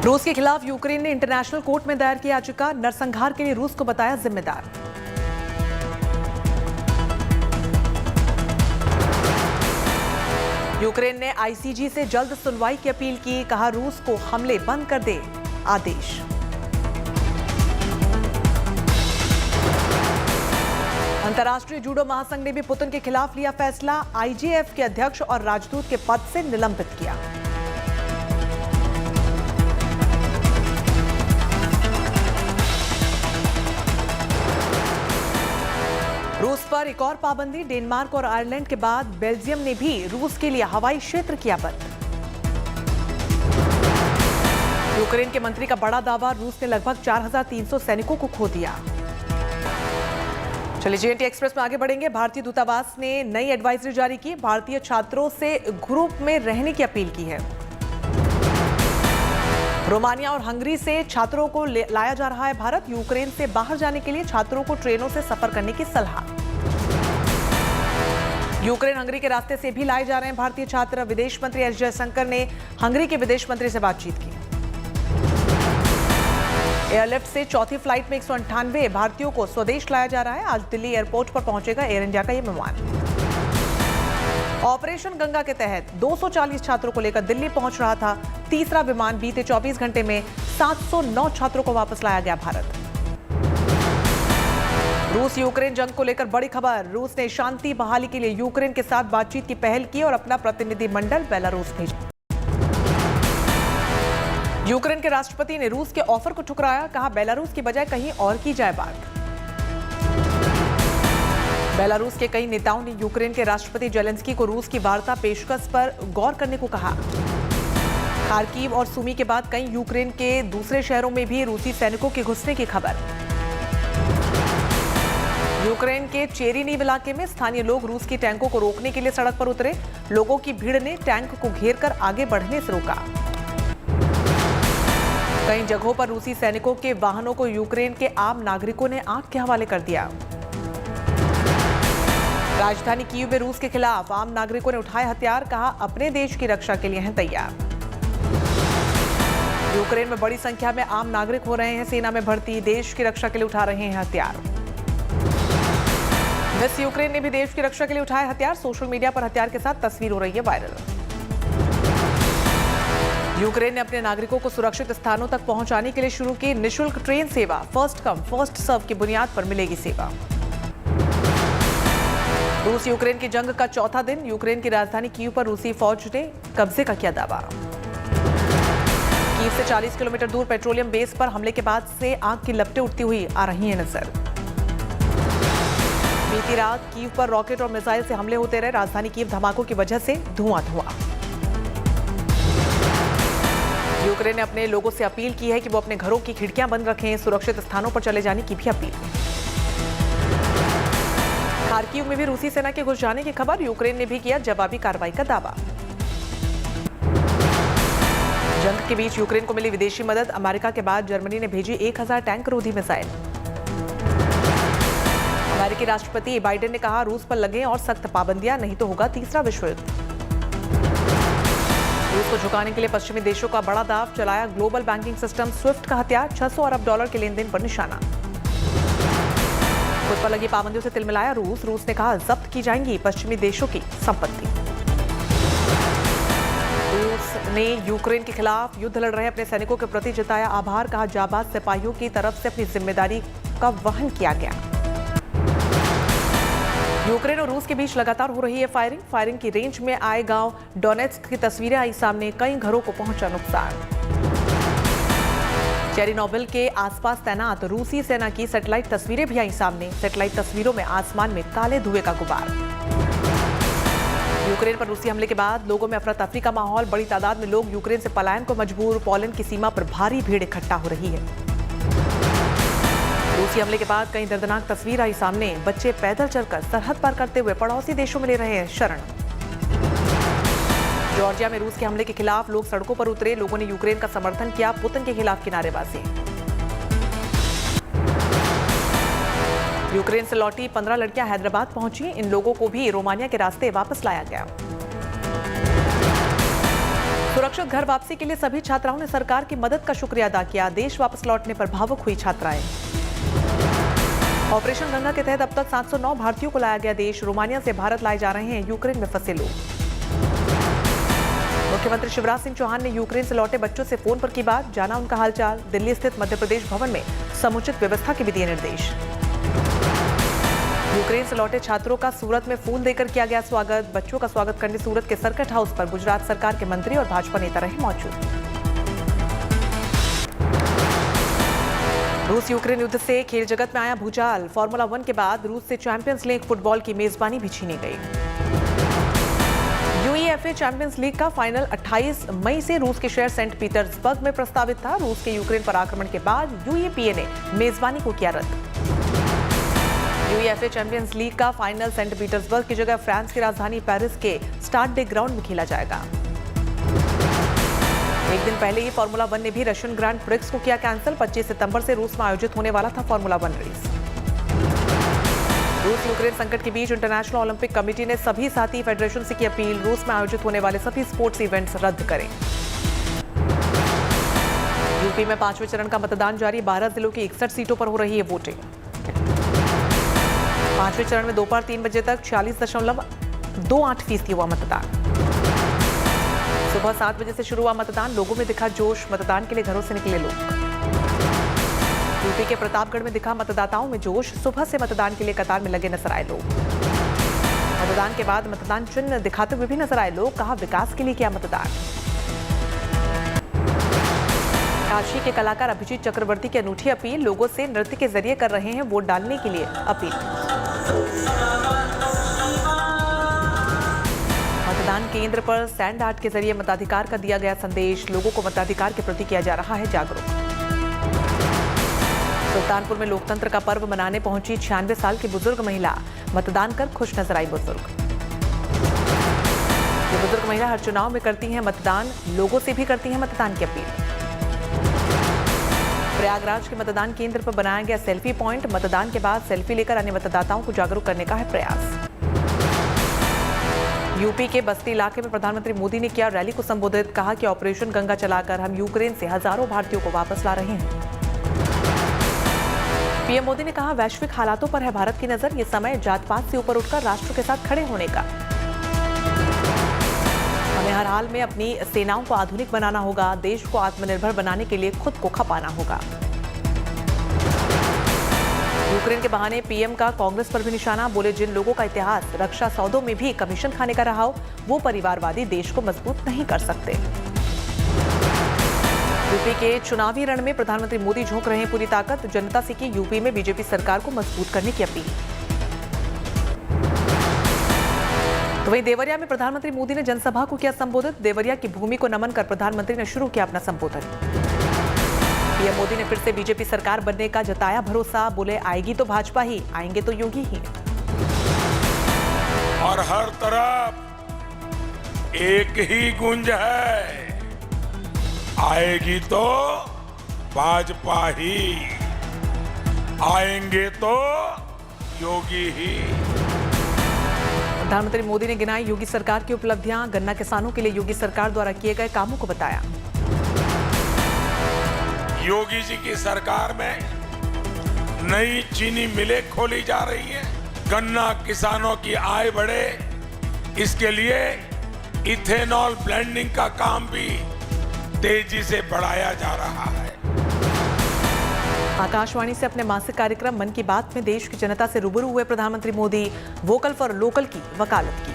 रूस के खिलाफ यूक्रेन ने इंटरनेशनल कोर्ट में दायर की याचिका। नरसंहार के लिए रूस को बताया जिम्मेदार। यूक्रेन ने आईसीजी से जल्द सुनवाई की अपील की। कहा रूस को हमले बंद कर दे आदेश। अंतर्राष्ट्रीय जूडो महासंघ ने भी पुतिन के खिलाफ लिया फैसला। आईजीएफ के अध्यक्ष और राजदूत के पद से निलंबित किया। रूस पर एक और पाबंदी। डेनमार्क और आयरलैंड के बाद बेल्जियम ने भी रूस के लिए हवाई क्षेत्र किया बंद। यूक्रेन के मंत्री का बड़ा दावा। रूस ने लगभग 4300 सैनिकों को खो दिया। चलिए जीएनटी एक्सप्रेस में आगे बढ़ेंगे। भारतीय दूतावास ने नई एडवाइजरी जारी की। भारतीय छात्रों से ग्रुप में रहने की अपील की है। रोमानिया और हंगरी से छात्रों को लाया जा रहा है भारत। यूक्रेन से बाहर जाने के लिए छात्रों को ट्रेनों से सफर करने की सलाह। यूक्रेन हंगरी के रास्ते से भी लाए जा रहे हैं भारतीय छात्र। विदेश मंत्री एस जयशंकर ने हंगरी के विदेश मंत्री से बातचीत की। एयरलिफ्ट से चौथी फ्लाइट में 198 भारतीयों को स्वदेश लाया जा रहा है। आज दिल्ली एयरपोर्ट पर पहुंचेगा एयर इंडिया का यह विमान। ऑपरेशन गंगा के तहत 240 छात्रों को लेकर दिल्ली पहुंच रहा था तीसरा विमान। बीते 24 घंटे में 709 छात्रों को वापस लाया गया भारत। रूस यूक्रेन जंग को लेकर बड़ी खबर। रूस ने शांति बहाली के लिए यूक्रेन के साथ बातचीत की पहल की और अपना प्रतिनिधिमंडल बेलारूस भेजा। यूक्रेन के राष्ट्रपति ने रूस के ऑफर को ठुकराया। कहा बेलारूस की बजाय कहीं और की जाए बात। बेलारूस के कई नेताओं ने यूक्रेन के राष्ट्रपति जेलेंस्की को रूस की वार्ता पेशकश पर गौर करने को कहा। खार्किव और सुमी के बाद कई यूक्रेन के दूसरे शहरों में भी रूसी सैनिकों के घुसने की खबर। यूक्रेन के चेरिनीव इलाके में स्थानीय लोग रूस की टैंकों को रोकने के लिए सड़क पर उतरे। लोगों की भीड़ ने टैंक को घेरकर आगे बढ़ने से रोका। कई जगहों पर रूसी सैनिकों के वाहनों को यूक्रेन के आम नागरिकों ने आग के हवाले कर दिया। राजधानी कीव में रूस के खिलाफ आम नागरिकों ने उठाए हथियार। कहा अपने देश की रक्षा के लिए हैं तैयार। यूक्रेन में बड़ी संख्या में आम नागरिक हो रहे हैं सेना में भर्ती। देश की रक्षा के लिए उठा रहे हैं हथियार। मिस यूक्रेन ने भी देश की रक्षा के लिए उठाए हथियार। सोशल मीडिया पर हथियार के साथ तस्वीर हो रही है वायरल। यूक्रेन ने अपने नागरिकों को सुरक्षित स्थानों तक पहुंचाने के लिए शुरू की निःशुल्क ट्रेन सेवा। फर्स्ट कम फर्स्ट सर्व की बुनियाद पर मिलेगी सेवा। रूस यूक्रेन की जंग का चौथा दिन। यूक्रेन की राजधानी कीव पर रूसी फौज ने कब्जे का किया दावा। कीव से 40 किलोमीटर दूर पेट्रोलियम बेस पर हमले के बाद से आग की लपटें उठती हुई आ रही हैं नजर। बीती रात कीव पर रॉकेट और मिसाइल से हमले होते रहे। राजधानी कीव धमाकों की वजह से धुआं। यूक्रेन ने अपने लोगों से अपील की है कि वो अपने घरों की खिड़कियां बंद रखें। सुरक्षित स्थानों पर चले जाने की भी अपील। खार्किव में भी रूसी सेना के घुस जाने की खबर। यूक्रेन ने भी किया जवाबी कार्रवाई का दावा। जंग के बीच यूक्रेन को मिली विदेशी मदद। अमेरिका के बाद जर्मनी ने भेजी 1000 टैंक रोधी मिसाइल। अमेरिकी राष्ट्रपति बाइडेन ने कहा रूस पर लगें और सख्त पाबंदियां, नहीं तो होगा तीसरा विश्व युद्ध। रूस को झुकाने के लिए पश्चिमी देशों का बड़ा दाव चलाया। ग्लोबल बैंकिंग सिस्टम स्विफ्ट का हथियार। 600 अरब डॉलर के लेन देन पर निशाना। खुद पर लगी पाबंदियों से तिलमिलाया रूस। रूस ने कहा जब्त की जाएंगी पश्चिमी देशों की संपत्ति। रूस ने यूक्रेन के खिलाफ युद्ध लड़ रहे अपने सैनिकों के प्रति जताया आभार। कहा जाबाज सिपाहियों की तरफ से अपनी जिम्मेदारी का वहन किया गया। यूक्रेन और रूस के बीच लगातार हो रही है फायरिंग की रेंज में आए गांव डोनेट्स्क की तस्वीरें आई सामने। कई घरों को पहुंचा नुकसान। चेरिनोबिल के आसपास तैनात रूसी सेना की सैटेलाइट तस्वीरें भी आई सामने। सैटेलाइट तस्वीरों में आसमान में काले धुएं का गुबार। यूक्रेन पर रूसी हमले के बाद लोगों में अफरा तफरी का माहौल। बड़ी तादाद में लोग यूक्रेन से पलायन को मजबूर। पोलैंड की सीमा पर भारी भीड़ इकट्ठा हो रही है। रूसी हमले के बाद कई दर्दनाक तस्वीर आई सामने। बच्चे पैदल चलकर सरहद पार करते हुए पड़ोसी देशों में ले रहे हैं शरण। जॉर्जिया में रूस के हमले के खिलाफ लोग सड़कों पर उतरे। लोगों ने यूक्रेन का समर्थन किया। पुतिन के खिलाफ की नारेबाजी। यूक्रेन से लौटी 15 लड़कियां हैदराबाद पहुंची। इन लोगों को भी रोमानिया के रास्ते वापस लाया गया। सुरक्षित घर वापसी के लिए सभी छात्राओं ने सरकार की मदद का शुक्रिया अदा किया। देश वापस लौटने पर भावुक हुई छात्राएं। ऑपरेशन गंगा के तहत अब तक 709 भारतीयों को लाया गया देश। रोमानिया से भारत लाए जा रहे हैं यूक्रेन में फंसे लोग। मुख्यमंत्री शिवराज सिंह चौहान ने यूक्रेन से लौटे बच्चों से फोन पर की बात, जाना उनका हालचाल। दिल्ली स्थित मध्य प्रदेश भवन में समुचित व्यवस्था के भी दिए निर्देश। यूक्रेन से लौटे छात्रों का सूरत में फूल देकर किया गया स्वागत। बच्चों का स्वागत करने सूरत के सर्किट हाउस पर गुजरात सरकार के मंत्री और भाजपा नेता रहे मौजूद। रूस यूक्रेन युद्ध से खेल जगत में आया भूचाल। फॉर्मूला 1 के बाद रूस से चैंपियंस लीग फुटबॉल की मेजबानी भी छीनी गई। यूईएफए चैंपियंस लीग का फाइनल 28 मई से रूस के शहर सेंट पीटर्सबर्ग में प्रस्तावित था। रूस के यूक्रेन पर आक्रमण के बाद यूएपीए ने मेजबानी को किया रद्द। यूईएफए चैंपियंस लीग का फाइनल सेंट पीटर्सबर्ग की जगह फ्रांस की राजधानी पेरिस के स्टाड डे ग्राउंड में खेला जाएगा। एक दिन पहले ही फॉर्मूला 1 ने भी रशियन ग्रैंड प्रिक्स को किया कैंसिल। 25 सितंबर से रूस में आयोजित होने वाला था फॉर्मूला 1 रेस। रूस यूक्रेन संकट के बीच इंटरनेशनल ओलंपिक कमेटी ने सभी साथी फेडरेशन से की अपील, रूस में आयोजित होने वाले सभी स्पोर्ट्स इवेंट्स रद्द करें। यूपी में 5वें चरण का मतदान जारी। 12 जिलों की 61 सीटों पर हो रही है वोटिंग। 5वें चरण में दोपहर 3 बजे तक 46.28% हुआ मतदान। सुबह 7 बजे से शुरू हुआ मतदान। लोगों में दिखा जोश, मतदान के लिए घरों से निकले लोग। यूपी के प्रतापगढ़ में दिखा मतदाताओं में जोश। सुबह से मतदान के लिए कतार में लगे नजर आए लोग। मतदान के बाद मतदान चिन्ह दिखाते हुए भी नजर आए लोग। कहा विकास के लिए किया मतदान। काशी के कलाकार अभिजीत चक्रवर्ती की अनूठी अपील, लोगों से नृत्य के जरिए कर रहे हैं वोट डालने के लिए अपील। मतदान केंद्र पर सैंड आर्ट के जरिए मताधिकार का दिया गया संदेश। लोगों को मताधिकार के प्रति किया जा रहा है जागरूक। सुल्तानपुर में लोकतंत्र का पर्व मनाने पहुंची 96 साल की बुजुर्ग महिला। मतदान कर खुश नजर आई बुजुर्ग। ये बुजुर्ग महिला हर चुनाव में करती हैं मतदान, लोगों से भी करती हैं मतदान की अपील। प्रयागराज के मतदान केंद्र पर बनाया गया सेल्फी पॉइंट। मतदान के बाद सेल्फी लेकर अन्य मतदाताओं को जागरूक करने का है प्रयास। यूपी के बस्ती इलाके में प्रधानमंत्री मोदी ने किया रैली को संबोधित। कहा कि ऑपरेशन गंगा चलाकर हम यूक्रेन से हजारों भारतीयों को वापस ला रहे हैं। पीएम मोदी ने कहा वैश्विक हालातों पर है भारत की नजर। ये समय जात पात से ऊपर उठकर राष्ट्र के साथ खड़े होने का। हमें हर हाल में अपनी सेनाओं को आधुनिक बनाना होगा। देश को आत्मनिर्भर बनाने के लिए खुद को खपाना होगा। यूक्रेन के बहाने पीएम का कांग्रेस पर भी निशाना। बोले जिन लोगों का इतिहास रक्षा सौदों में भी कमीशन खाने का रहा हो, वो परिवारवादी देश को मजबूत नहीं कर सकते। यूपी के चुनावी रण में प्रधानमंत्री मोदी झोंक रहे हैं पूरी ताकत। जनता से की यूपी में बीजेपी सरकार को मजबूत करने की अपील। तो वहीं देवरिया में प्रधानमंत्री मोदी ने जनसभा को किया संबोधित। देवरिया की भूमि को नमन कर प्रधानमंत्री ने शुरू किया अपना संबोधन। पीएम मोदी ने फिर से बीजेपी सरकार बनने का जताया भरोसा। बोले आएगी तो भाजपा ही, आएंगे तो योगी ही। और हर तरफ एक ही गूंज है, आएगी तो भाजपा ही, आएंगे तो योगी ही। प्रधानमंत्री मोदी ने गिनाई योगी सरकार की उपलब्धियां। गन्ना किसानों के लिए योगी सरकार द्वारा किए गए कामों को बताया। योगी जी की सरकार में नई चीनी मिलें खोली जा रही है। गन्ना किसानों की आय बढ़े, इसके लिए इथेनॉल ब्लेंडिंग का काम भी तेजी से बढ़ाया जा रहा है। आकाशवाणी से अपने मासिक कार्यक्रम मन की बात में देश की जनता से रूबरू हुए प्रधानमंत्री मोदी। वोकल फॉर लोकल की वकालत की।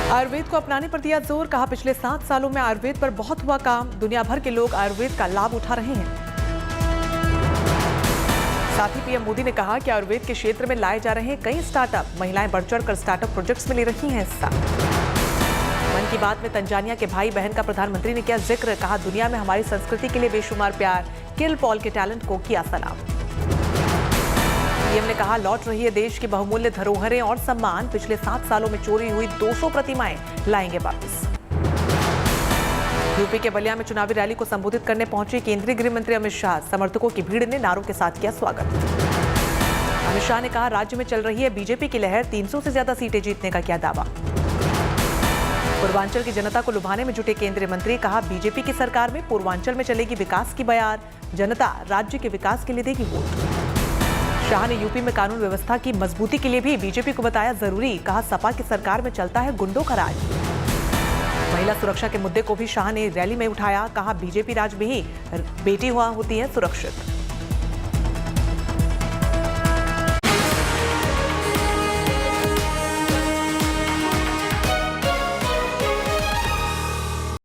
आयुर्वेद को अपनाने पर दिया जोर। कहा पिछले 7 सालों में आयुर्वेद पर बहुत हुआ काम। दुनिया भर के लोग आयुर्वेद का लाभ उठा रहे हैं। साथ ही पीएम मोदी ने कहा कि आयुर्वेद के क्षेत्र में लाए जा रहे हैं कई स्टार्टअप। महिलाएं बढ़ चढ़कर स्टार्टअप प्रोजेक्ट्स में ले रही हैं हिस्सा। मन की बात में तंजानिया के भाई बहन का प्रधानमंत्री ने किया जिक्र। कहा दुनिया में हमारी संस्कृति के लिए बेशुमार प्यार। किल पॉल के टैलेंट को किया सलाम। पीएम ने कहा लौट रही है देश की बहुमूल्य धरोहरें और सम्मान। पिछले 7 सालों में चोरी हुई 200 प्रतिमाएं लाएंगे वापस। यूपी के बलिया में चुनावी रैली को संबोधित करने पहुंचे केंद्रीय गृह मंत्री अमित शाह। समर्थकों की भीड़ ने नारों के साथ किया स्वागत। अमित शाह ने कहा राज्य में चल रही है बीजेपी की लहर। 300 से ज्यादा सीटें जीतने का किया दावा। पूर्वांचल की जनता को लुभाने में जुटे केंद्रीय मंत्री, कहा बीजेपी की सरकार में पूर्वांचल में चलेगी विकास की बयार, जनता राज्य के विकास के लिए देगी वोट। शाह ने यूपी में कानून व्यवस्था की मजबूती के लिए भी बीजेपी को बताया जरूरी, कहा सपा की सरकार में चलता है गुंडों का राज। महिला सुरक्षा के मुद्दे को भी शाह ने रैली में उठाया, कहा बीजेपी राज में ही बेटी हुआ होती है सुरक्षित।